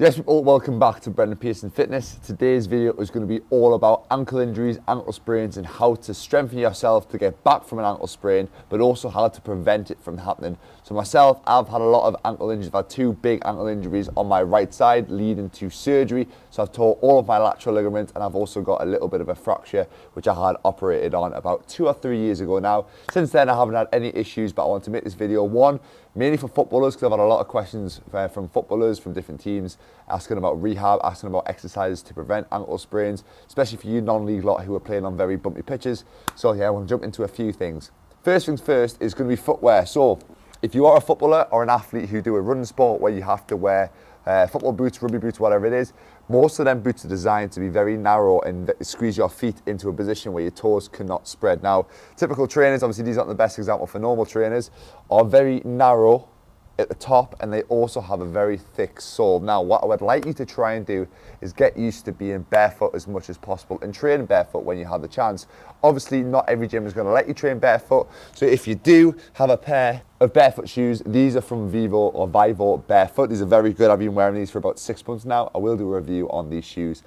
Yes people, welcome back to Brendan Pearson Fitness. Today's video is going to be all about ankle injuries, ankle sprains, and how to strengthen yourself to get back from an ankle sprain, but also how to prevent it from happening. So myself, I've had a lot of ankle injuries. I've had two big ankle injuries on my right side leading to surgery. So I've tore all of my lateral ligaments, and I've also got a little bit of a fracture, which I had operated on about 2 or 3 years ago now. Since then, I haven't had any issues, but I want to make this video mainly for footballers, because I've had a lot of questions from footballers from different teams asking about rehab, asking about exercises to prevent ankle sprains, especially for you non-league lot who are playing on very bumpy pitches. So yeah, I want to jump into a few things. First things first is going to be footwear. So if you are a footballer or an athlete who do a running sport where you have to wear football boots, rugby boots, whatever it is, most of them boots are designed to be very narrow and squeeze your feet into a position where your toes cannot spread. Now, typical trainers, obviously these aren't the best example for normal trainers, are very narrow at the top, and they also have a very thick sole. Now, what I would like you to try and do is get used to being barefoot as much as possible and train barefoot when you have the chance. Obviously, not every gym is going to let you train barefoot, so if you do have a pair of barefoot shoes, these are from Vivo or Vivo Barefoot. These are very good. I've been wearing these for about 6 months now. I will do a review on these shoes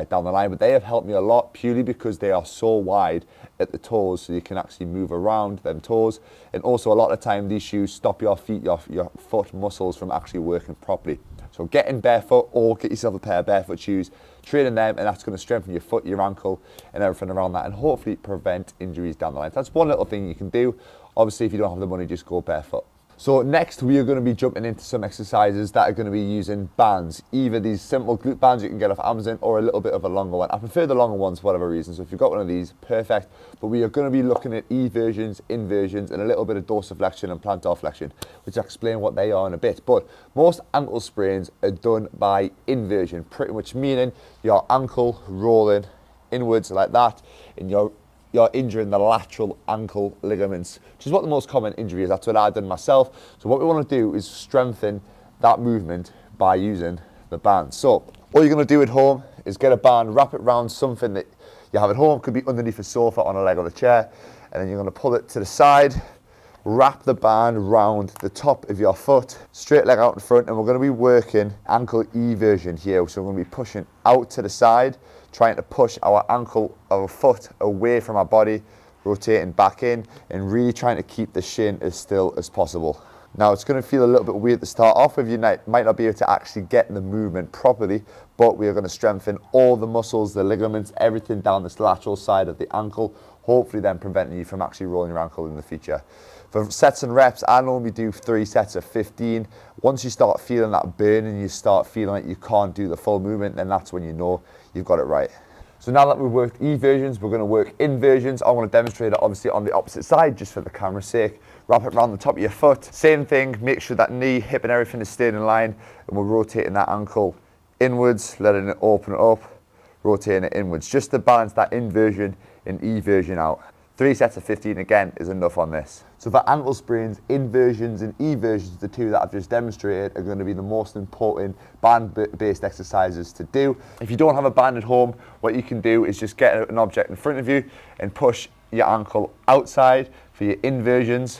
down the line, but they have helped me a lot purely because they are so wide at the toes, so you can actually move around them toes. And also, a lot of the time, these shoes stop your feet, your foot muscles from actually working properly. So get in barefoot or get yourself a pair of barefoot shoes, train in them, and that's going to strengthen your foot, your ankle, and everything around that, and hopefully prevent injuries down the line. So that's one little thing you can do. Obviously, if you don't have the money, just go barefoot. So next, we are going to be jumping into some exercises that are going to be using bands, either these simple glute bands you can get off Amazon or a little bit of a longer one. I prefer the longer ones for whatever reason, so if you've got one of these, perfect. But we are going to be looking at eversions, inversions, and a little bit of dorsiflexion and plantar flexion, which I'll explain what they are in a bit. But most ankle sprains are done by inversion, pretty much meaning your ankle rolling inwards like that, and you're injuring the lateral ankle ligaments, which is what the most common injury is. That's what I've done myself. So what we want to do is strengthen that movement by using the band. So all you're going to do at home is get a band, wrap it around something that you have at home. Could be underneath a sofa, on a leg on a chair, and then you're going to pull it to the side, wrap the band round the top of your foot, straight leg out in front, and we're going to be working ankle eversion here. So we're going to be pushing out to the side, trying to push our ankle, our foot away from our body, rotating back in, and really trying to keep the shin as still as possible. Now, it's going to feel a little bit weird to start off with. You might not be able to actually get the movement properly, but we are going to strengthen all the muscles, the ligaments, everything down this lateral side of the ankle, hopefully then preventing you from actually rolling your ankle in the future. For sets and reps, I normally do 3 sets of 15. Once you start feeling that burn and you start feeling like you can't do the full movement, then that's when you know you've got it right. So now that we've worked eversions, we're going to work inversions. I want to demonstrate it obviously on the opposite side, just for the camera's sake. Wrap it around the top of your foot. Same thing, make sure that knee, hip and everything is staying in line, and we're rotating that ankle inwards, letting it open up, rotating it inwards, just to balance that inversion and eversion out. 3 sets of 15 again is enough on this. So for ankle sprains, inversions and eversions, the two that I've just demonstrated, are going to be the most important band-based exercises to do. If you don't have a band at home, what you can do is just get an object in front of you and push your ankle outside for your inversions,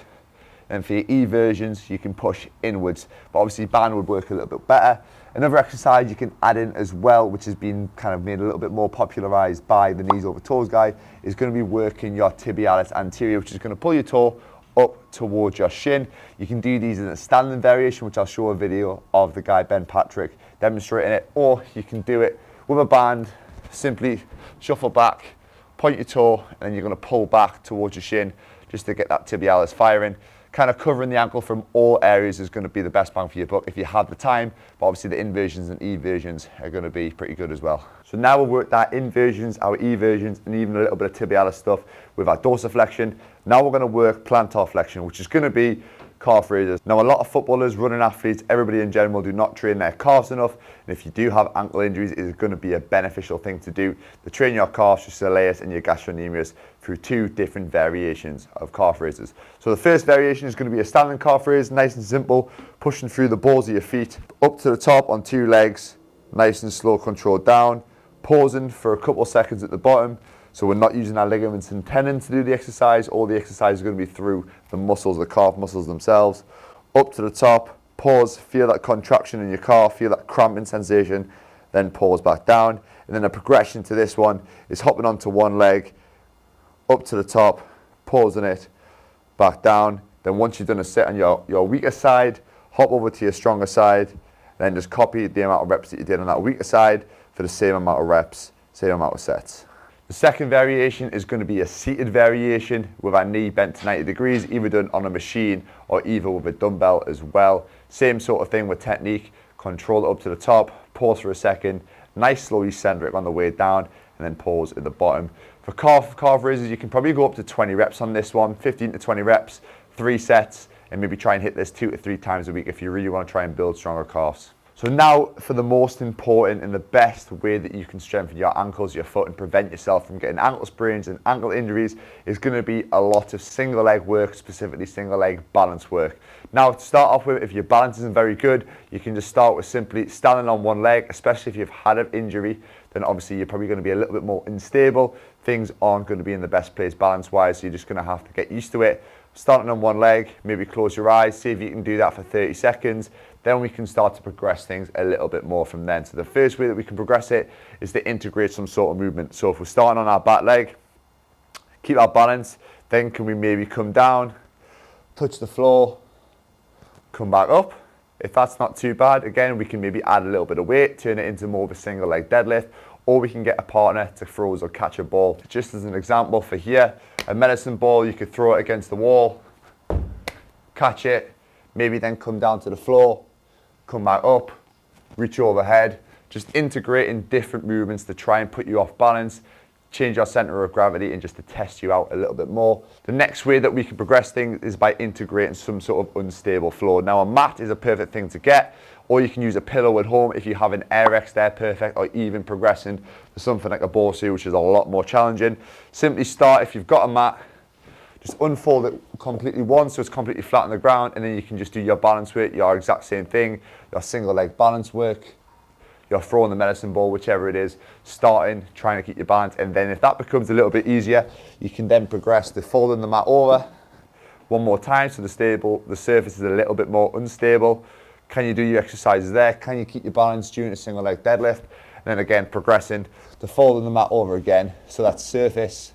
and for your eversions, you can push inwards. But obviously band would work a little bit better. Another exercise you can add in as well, which has been kind of made a little bit more popularized by the knees over toes guy, is going to be working your tibialis anterior, which is going to pull your toe up towards your shin. You can do these in a standing variation, which I'll show a video of the guy Ben Patrick demonstrating it, or you can do it with a band, simply shuffle back, point your toe, and then you're going to pull back towards your shin just to get that tibialis firing. Kind of covering the ankle from all areas is going to be the best bang for your buck if you have the time, but obviously the inversions and eversions are going to be pretty good as well. So now we'll work that inversions, our eversions, and even a little bit of tibialis stuff with our dorsiflexion. Now we're going to work plantar flexion, which is going to be calf raises. Now, a lot of footballers, running athletes, everybody in general do not train their calves enough, and if you do have ankle injuries, it is going to be a beneficial thing to do to train your calves, your soleus and your gastrocnemius through 2 different variations of calf raises. So the first variation is going to be a standing calf raise, nice and simple, pushing through the balls of your feet up to the top on 2 legs, nice and slow, controlled down, pausing for a couple seconds at the bottom. So we're not using our ligaments and tendons to do the exercise. All the exercise is going to be through the muscles, the calf muscles themselves. Up to the top, pause, feel that contraction in your calf, feel that cramping sensation, then pause back down. And then a progression to this one is hopping onto one leg, up to the top, pausing it, back down. Then once you've done a set on your weaker side, hop over to your stronger side, then just copy the amount of reps that you did on that weaker side for the same amount of reps, same amount of sets. The second variation is going to be a seated variation with our knee bent to 90 degrees, either done on a machine or either with a dumbbell as well. Same sort of thing with technique, control it up to the top, pause for a second, nice slowly center it on the way down, and then pause at the bottom. For calf raises, you can probably go up to 20 reps on this one, 15 to 20 reps, 3 sets, and maybe try and hit this 2 to 3 times a week if you really want to try and build stronger calves. So now for the most important and the best way that you can strengthen your ankles, your foot, and prevent yourself from getting ankle sprains and ankle injuries is going to be a lot of single leg work, specifically single leg balance work. Now to start off with, if your balance isn't very good, you can just start with simply standing on one leg, especially if you've had an injury, then obviously you're probably going to be a little bit more unstable. Things aren't going to be in the best place balance-wise, so you're just going to have to get used to it. Starting on one leg, maybe close your eyes, see if you can do that for 30 seconds. Then we can start to progress things a little bit more from then. So the first way that we can progress it is to integrate some sort of movement. So if we're starting on our back leg, keep our balance, then can we maybe come down, touch the floor, come back up. If that's not too bad, again, we can maybe add a little bit of weight, turn it into more of a single leg deadlift, or we can get a partner to throw us or catch a ball. Just as an example for here, a medicine ball, you could throw it against the wall, catch it, maybe then come down to the floor, come back up, reach overhead, just integrating different movements to try and put you off balance, change your center of gravity, and just to test you out a little bit more. The next way that we can progress things is by integrating some sort of unstable floor. Now a mat is a perfect thing to get, or you can use a pillow at home if you have an Air-X there, perfect, or even progressing to something like a Bosu, which is a lot more challenging. Simply start, if you've got a mat, just unfold it completely once so it's completely flat on the ground, and then you can just do your balance work, your exact same thing, your single leg balance work, you're throwing the medicine ball, whichever it is, starting, trying to keep your balance, and then if that becomes a little bit easier, you can then progress to folding the mat over one more time so the surface is a little bit more unstable. Can you do your exercises there? Can you keep your balance during a single leg deadlift? And then again, progressing to folding the mat over again so that surface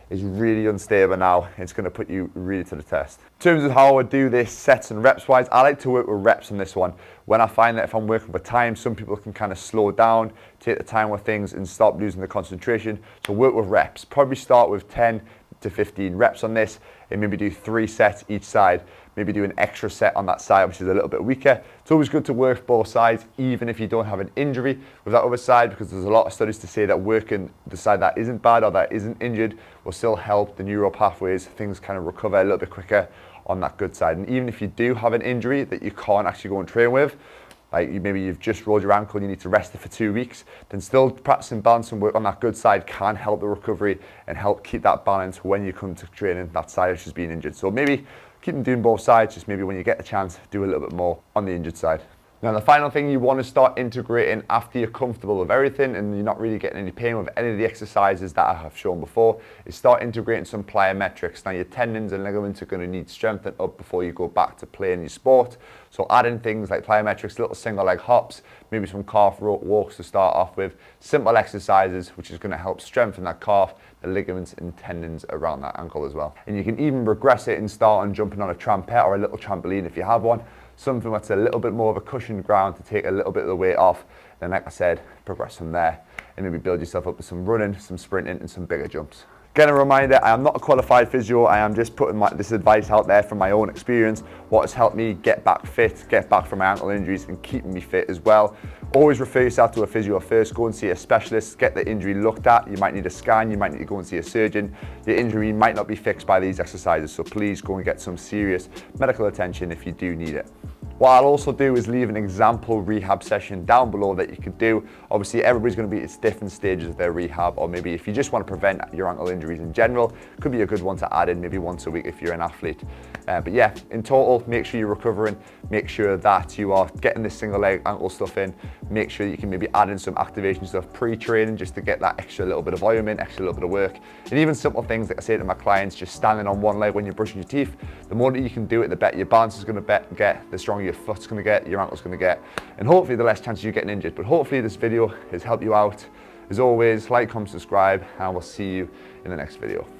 is really unstable now. It's going to put you really to the test. In terms of how I would do this sets and reps wise, I like to work with reps on this one. When I find that if I'm working with time, some people can kind of slow down, take the time with things and stop losing the concentration. So work with reps. Probably start with 10 to 15 reps on this and maybe do 3 sets each side. Maybe do an extra set on that side, which is a little bit weaker. It's always good to work both sides, even if you don't have an injury with that other side, because there's a lot of studies to say that working the side that isn't bad or that isn't injured will still help the neural pathways, things kind of recover a little bit quicker on that good side. And even if you do have an injury that you can't actually go and train with, like maybe you've just rolled your ankle and you need to rest it for 2 weeks, then still practicing balance and work on that good side can help the recovery and help keep that balance when you come to training that side which is being injured. So maybe keep them doing both sides, just maybe when you get the chance, do a little bit more on the injured side. Now the final thing you want to start integrating after you're comfortable with everything and you're not really getting any pain with any of the exercises that I have shown before is start integrating some plyometrics. Now your tendons and ligaments are going to need strengthened up before you go back to playing your sport. So adding things like plyometrics, little single leg hops, maybe some calf rope walks to start off with, simple exercises which is going to help strengthen that calf, the ligaments and tendons around that ankle as well. And you can even regress it and start on jumping on a trampette or a little trampoline if you have one. Something that's a little bit more of a cushioned ground to take a little bit of the weight off. Then like I said, progress from there and maybe build yourself up with some running, some sprinting and some bigger jumps. Again, a reminder, I am not a qualified physio. I am just putting this advice out there from my own experience, what has helped me get back fit, get back from my ankle injuries and keeping me fit as well. Always refer yourself to a physio first, go and see a specialist, get the injury looked at. You might need a scan, you might need to go and see a surgeon. Your injury might not be fixed by these exercises, so please go and get some serious medical attention if you do need it. What I'll also do is leave an example rehab session down below that you could do. Obviously everybody's going to be at different stages of their rehab, or maybe if you just want to prevent your ankle injuries in general, could be a good one to add in maybe once a week if you're an athlete. But yeah, in total, make sure you're recovering, make sure that you are getting this single leg ankle stuff in, make sure that you can maybe add in some activation stuff pre-training just to get that extra little bit of volume in, extra little bit of work. And even simple things like I say to my clients, just standing on one leg when you're brushing your teeth, the more that you can do it, the better your balance is going to get, the stronger your foot's going to get, your ankle's going to get, and hopefully the less chance of you getting injured. But hopefully this video has helped you out. As always, like, comment, subscribe, and we'll see you in the next video.